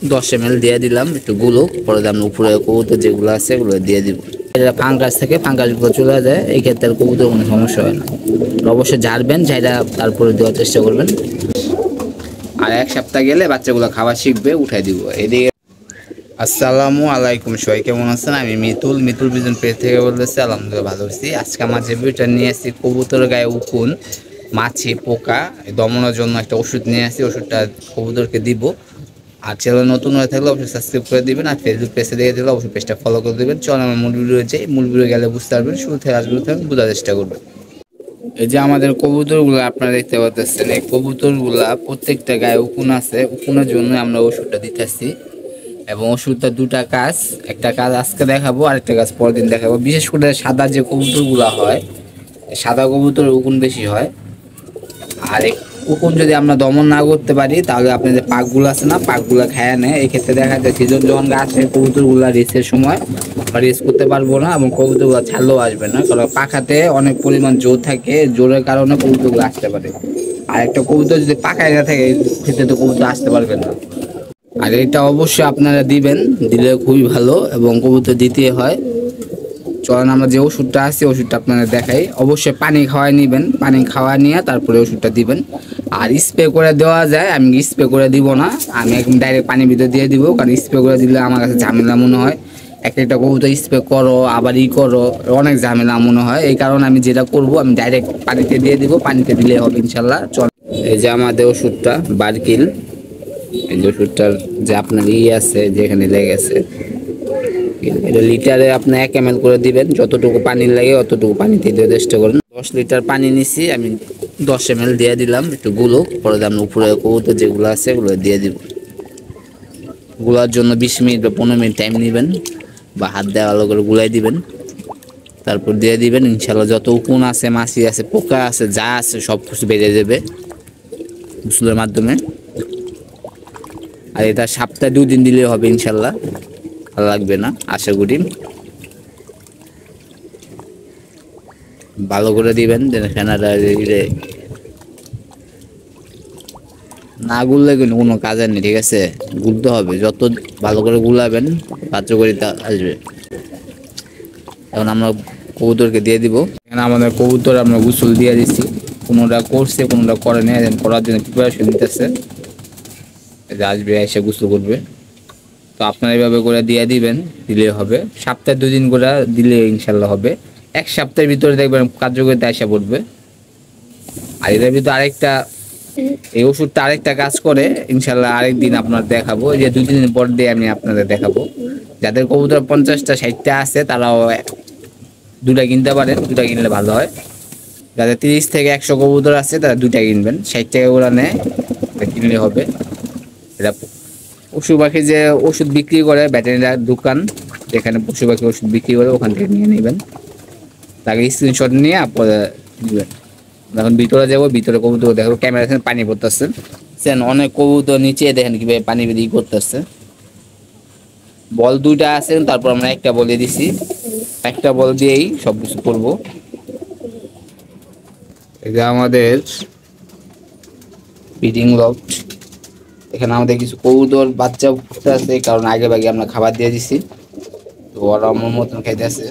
10 ml দিয়ে দিলাম একটু গুলো, পরে আমরা উপরে কবুতর যেগুলো আছে এগুলো দিয়ে দিব। এটা ফাঙ্গাস থেকে ফাঙ্গাসগুলো চলে যায়, এই ক্ষেত্রে কবুতর কোনো সমস্যা হয় না। অবশ্যই ঝাড়বেন, ঝাড়া তারপরে দেওয়ার চেষ্টা করবেন। আর 1 সপ্তাহ গেলে বাচ্চাগুলো খাওয়া শিখবে, উঠাই দিব। এদিকে আসসালামু আলাইকুম, সবাই কেমন আছেন? আমি মিতুল বিজন পেজ থেকে বলতেছি। আলহামদুলিল্লাহ ভালো আছি। আজকে আমার যে ভিডিওটা নিয়ে আসছি, কবুতরের গায়ে উকুন, মাছি, পোকা দমনের জন্য একটা ওষুধ নিয়ে আসছি। ওষুধটা কবুতরকে দিব। আর চ্যানেল নতুন হয়ে থাকলে অবশ্যই সাবস্ক্রাইব করে দিবেন, আর ফেসবুক পেজে দেখে দিলে অবশ্যই পেজটা ফলো করে দেবেন। চল আমার মূল ভিডিও যাই। মূল ভিডিও গেলে বুঝতে পারবেন, শুরু থেকে আসগুলো থেকে বোঝার চেষ্টা করবেন। এই যে আমাদের কবুতরগুলো আপনারা দেখতে পাচ্ছেন, এই কবুতরগুলা প্রত্যেকটা গায়ে উকুন আছে। উকুনের জন্য আমরা ওষুধটা দিতেছি, এবং ওষুধটা দুটা কাজ। একটা কাজ আজকে দেখাবো, আরেকটা কাজ পরের দিন দেখাবো। বিশেষ করে সাদা যে কবুতরগুলা হয়, সাদা কবুতরের উকুন বেশি হয়। আর উকুন যদি আমরা দমন না করতে পারি, তাহলে আপনার যে পাকগুলো আছে না, পাকগুলো খায় নেয়। এই ক্ষেত্রে দেখা যায় সিজন যখন আসে, কবুতরগুলো রেসের সময় রেস করতে পারবো না, এবং কবুতরগুলো ছাড়লেও আসবে না, কারণ পাখাতে অনেক পরিমাণ জোর থাকে। জোরের কারণে কবুতরগুলো আসতে পারে। আর একটা কবুতর যদি পাখায় না থাকে, ক্ষেত্রে তো কবুতর আসতে পারবে না। আর এটা অবশ্যই আপনারা দিবেন, দিলে খুবই ভালো, এবং কবুতর দিতে হয়। চলেন আমরা যে ওষুধটা আছে ওষুধটা আপনাদের দেখাই। অবশ্যই পানি খাওয়াই নেবেন, পানি খাওয়া নিয়ে তারপরে ওষুধটা দিবেন। আর স্প্রে করে দেওয়া যায়, আমি স্প্রে করে দিব না, আমি একদম ডাইরেক্ট পানির ভিতরে দিয়ে দিব। কারণ স্প্রে করে দিলে আমার কাছে ঝামেলা মনে হয়। একটা কবুতর স্প্রে করো, আবার করো, অনেক ঝামেলা মনে হয়। এই কারণে আমি যেটা করব, আমি ডাইরেক্ট পানিতে দিয়ে দিব, পানিতে দিলে হবে ইনশাল্লাহ। চল, এই যে আমাদের ওষুধটা বারকিল, এই যে ওষুধটার যে আপনার আছে যেখানে লেগেছে, এটা লিটারে আপনি 1 ml করে দিবেন। যতটুকু পানি লাগে অতটুকু পানিতে দেওয়ার চেষ্টা করুন। 10 লিটার পানি নিছি, আমি 10 ml দিয়ে দিলাম একটু গুলো, পরে আমরা উপরে কবুতর যেগুলো আছে এগুলো দিয়ে দিব। গুলার জন্য 20 মিনিট বা 15 মিনিট টাইম নেবেন, বা হাত দিয়ে ভালো করে গুলাই দিবেন, তারপর দিয়ে দিবেন। ইনশাল্লাহ যত উকুন আছে, মাছি আছে, পোকা আছে, যা আছে সব কিছু বেরিয়ে যাবে গোসলের মাধ্যমে। আর এটা সপ্তাহে 2 দিন দিলে হবে ইনশাল্লাহ, ভালো লাগবে না আশা করি। ভালো করে দিবেন, যেন ফেনাটা না গুললে কিন্তু কোনো কাজের নেই, ঠিক আছে? গুলতে হবে, যত ভালো করে গুলাবেন কার্যকারিতা আসবে। এখন আমরা কবুতরকে দিয়ে দিব। এখানে আমাদের কবুতর আমরা গোসল দিয়ে দিচ্ছি, কোনোটা করছে কোনোটা করে নেই, করার জন্য প্রিপারেশন নিতেছে। আসবে এসে গোসল করবে। তো আপনারা এইভাবে করে দিয়ে দিবেন, দিলে হবে। সপ্তাহে 2 দিন করে দিলে ইনশাল্লাহ হবে। 1 সপ্তাহের ভিতরে দেখবেন কার্যকারিতা এসে পড়বে। আর এটার ভিতরে আরেকটা, এই ওষুধটা আরেকটা কাজ করে ইনশাল্লাহ, আরেকদিন আপনার দেখাবো। যে 2-3 দিন পর দিয়ে আমি আপনাদের দেখাবো। যাদের কবুতর 50টা 60টা আছে, তারাও 2টা কিনতে পারেন, 2টা কিনলে ভালো হয়। যাদের 30 থেকে 100 কবুতর আছে, তারা 2টা কিনবেন। 60 টাকা করে নেয়, কিনলে হবে। এটা পশু পাখি যে ওষুধ বিক্রি করে, ভেটেরিনারি দোকান যেখানে পশু পাখি ওষুধ বিক্রি করে, ওখান থেকে নিয়ে নেবেন। তাকে স্ক্রিনশট নিয়ে পরে দিবেন। এখন ভিতরে যাবো, ভিতরে কবুতর দেখো, ক্যামেরা পানি পড়তেছে, অনেক কবুতর নিচে দেখেন কিভাবে পানি বেরিয়ে করতেছে। বল 2টা আছে, তারপর আমরা একটা বল দিয়ে দিছি। একটা বল দিয়েই সব কিছু করবো। এটা আমাদের ব্রিডিং লফট। এখানে আমাদের কিছু কবুতর বাচ্চা ফুটতে আছে, কারণ আগে ভাগে আমরা খাবার দিয়ে দিছি, তো ওরা আমার মতন খাইতে আছে।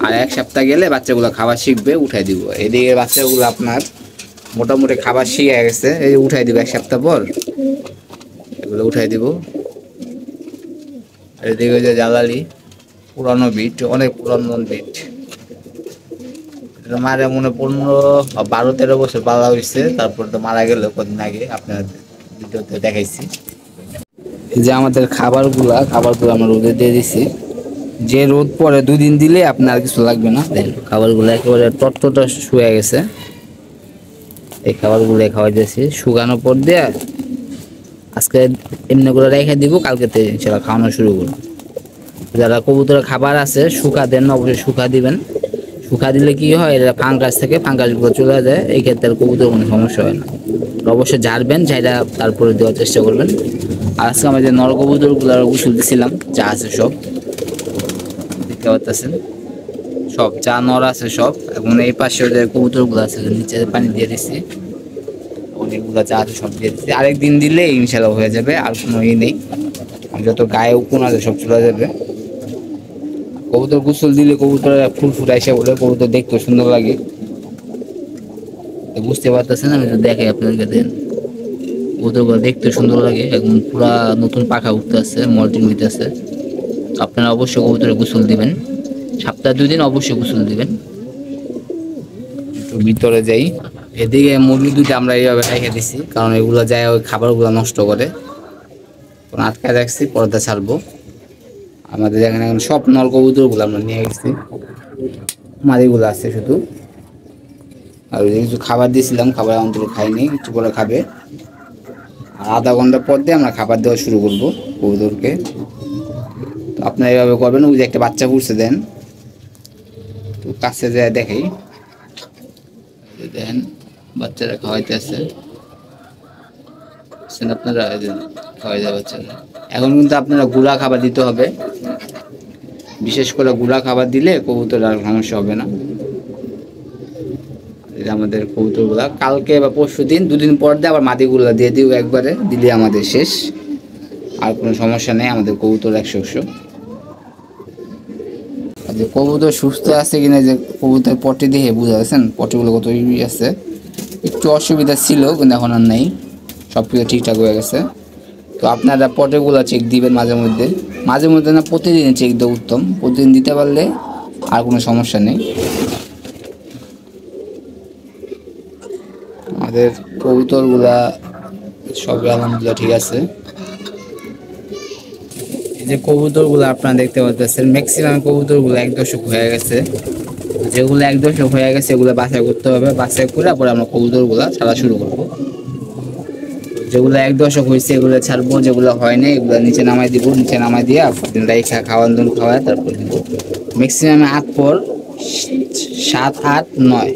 আর 1 সপ্তাহ গেলে বাচ্চাগুলো খাবার শিখবে, উঠাই দিব। এদিকে বাচ্চাগুলো আপনার মোটামুটি খাবার শিখে গেছে, এই যে উঠাই দিব 1 সপ্তাহ পর, এগুলো উঠাই দিব। এদিকে যে জালালি পুরানো বিট, অনেক পুরানো বিট, মারা মনে 15-12-13 বছর পালা হয়েছে। তারপর তো মারা গেল কদিন আগে, আপনার ভিডিওতে দেখাইছি। এই যে আমাদের খাবারগুলো আমরা রোদে দিয়ে দিছি। যে রোদ পরে 2 দিন দিলে আপনার কিছু লাগবে না। দেখেন খাবারগুলো একেবারে টটটটা শুয়ে গেছে। এই খাবারগুলো খাওয়াই দিয়েছি, শুকানোর পর দিয়ে আজকে এমনি করে রেখে দিব, কালকে ইনশাল্লাহ খাওয়ানো শুরু করবো। যারা কবুতরের খাবার আছে শুকা দেন, অবশ্যই শুকা দিবেন। শুকা দিলে কি হয়, এটা ফাঙ্গাস থেকে ফাঙ্গাসগুলো চলে যায়, এই ক্ষেত্রে কবুতর কোনো সমস্যা হয় না। অবশ্যই ঝাড়বেন, ঝাড়া তারপরে দেওয়ার চেষ্টা করবেন। আর আজকে আমরা যে নর কবুতরগুলো গোসল দিয়েছিলাম, যা আছে সব দেখতে পাচ্ছেন, সব যা নর আছে সব। এবং এই পাশে যে কবুতরগুলো আছে নিচে পানি দিয়ে দিচ্ছি, এগুলো যা আছে সব দিয়ে দিচ্ছি, আরেকদিন দিলে ইনশাল্লাহ হয়ে যাবে, আর কোনো নেই, যত গায়ে উকুন আছে সব চলে যাবে। কবুতর গোসল দিলে কবুতর ফুল ফুটা এসে বলে, কবুতর দেখতে সুন্দর লাগে, বুঝতে পারতেছেন, আমি তো দেখাই আপনাদেরকে দেন, কবুতরগুলো দেখতে সুন্দর লাগে, একদম পুরা নতুন পাখা উঠতে আছে, মল্টিং হইতেছে। আপনারা অবশ্যই কবুতরে গোসল দিবেন, সপ্তাহে 2 দিন অবশ্যই গোসল দিবেন। একটু ভিতরে যাই, এদিকে মুরগি দুটো আমরা এইভাবে রেখে দিছি, কারণ এগুলো যায় ওই খাবারগুলো নষ্ট করে, আটকায় রাখছি, পর্দা ছাড়বো। আমাদের এখানে এখন সব নল কবুতরগুলো আমরা নিয়ে গেছি, মাদিগুলো আছে শুধু, আর কিছু খাবার দিয়েছিলাম, খাবার অন্তত খাইনি, একটু করে খাবে, আর আধা ঘন্টা পর দিয়ে আমরা খাবার দেওয়া শুরু করবো কবুতরকে। তো আপনারা এইভাবে করবেন। ওই যে একটা বাচ্চা পুষছে দেন, তো কাছে যায় দেখাই, দেন বাচ্চারা খাওয়াইতে আছে, আপনারা খাওয়াই দেওয়া বাচ্চারা। এখন কিন্তু আপনারা গুঁড়া খাবার দিতে হবে, বিশেষ করে গুঁড়া খাবার দিলে কবুতর আর সমস্যা হবে না। আমাদের কবুতরগুলা কালকে বা পরশু দিন 2 দিন পর দিয়ে আবার মাদিগুলা দিয়ে দিব, একবারে দিলে আমাদের শেষ, আর কোনো সমস্যা নেই, আমাদের কবুতর 100। যে কবুতর সুস্থ আছে কিনা, যে কবুতর পটি দেখে বুঝা যাচ্ছেন, পটিগুলো কত আছে, একটু অসুবিধা ছিল কিন্তু এখন আর নেই, সব কিছু ঠিকঠাক হয়ে গেছে। তো আপনারা পটিগুলো চেক দিবেন মাঝে মধ্যে, না প্রতিদিন চেক দেওয়া উত্তম, প্রতিদিন দিতে পারলে আর কোনো সমস্যা নেই। আমাদের কবুতরগুলা সবই আলহামদুলিল্লাহ ঠিক আছে। এই যে কবুতরগুলো আপনারা দেখতে পাচ্ছেন, ম্যাক্সিমাম কবুতরগুলো 1 দশক হয়ে গেছে, যেগুলো 1 দশক হয়ে গেছে এগুলো বাছাই করতে হবে, বাছাই করে পরে আমরা কবুতরগুলা ছাড়া শুরু করবো। যেগুলো 1 দশক হয়েছে এগুলো ছাড়বো, যেগুলো হয়নি এগুলো নিচে নামাই দিব, নিচে নামাই দিয়ে রাইখা খাওয়ান দাওয়ান খাওয়ায় তারপর দিব। ম্যাক্সিমাম 8 পর 7, 8, 9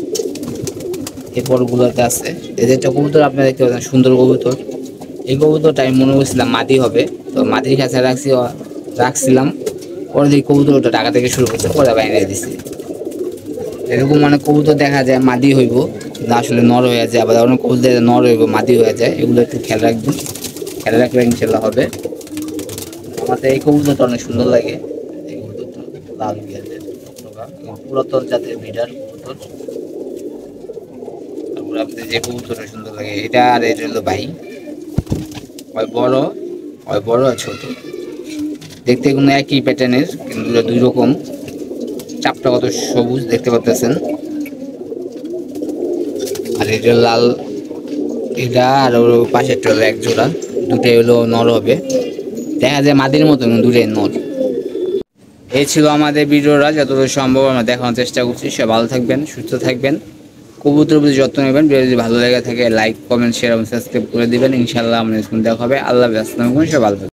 এই পরগুলোতে আছে। এই যে একটা কবুতর আপনারা দেখতে পাচ্ছেন, সুন্দর কবুতর, এই কবুতরটা আমি মনে করছিলাম মাদি হবে, তো মাদির কাছে রাখছিলাম, পরে দেখি কবুতরটা ঢাকা থেকে শুরু করছে, পরে বাইরে দিচ্ছি। এরকম মানে কবুতর দেখা যায় মাদি হইব না, আসলে নর হয়ে যায়, আবার অনেক কবুতর নর হইব মাদি হয়ে যায়, এগুলো একটু খেয়াল রাখবেন, খেয়াল রাখলে ইনশাল্লাহ হবে। আমাদের এই কবুতরটা অনেক সুন্দর লাগে, এই কবুতরটা লাল গিয়ারের পুরাতন জাতের ব্রিডার কবুতর। তারপর আপনাদের যে কবুতরটা সুন্দর লাগে এটা, আর এটা হলো ভাই, হয় বড় আর ছোট, দেখতে কোনো একই প্যাটার্নের কিন্তু 2 রকম। চাপটা কত সবুজ দেখতে পাচ্ছেন, আর এটা লাল, এটা আর ওর পাশেরটা হলো 1 জোড়া, দুটাই হলো নর হবে, দেখা যায় মাদির মতো দুটাই নর। এই ছিল আমাদের ভিডিওটা, যতটুকু সম্ভব আমরা দেখানোর চেষ্টা করছি। সব ভালো থাকবেন, সুস্থ থাকবেন, কবুতর প্রতি যত্ন নেবেন। ভিডিও যদি ভালো লেগে থাকে লাইক, কমেন্ট, শেয়ার এবং সাবস্ক্রাইব করে দিবেন। ইনশাআল্লাহ আমাদের দেখা হবে। আল্লাহ হাফেজ, আসসালামু আলাইকুম, সব ভালো থাকবেন।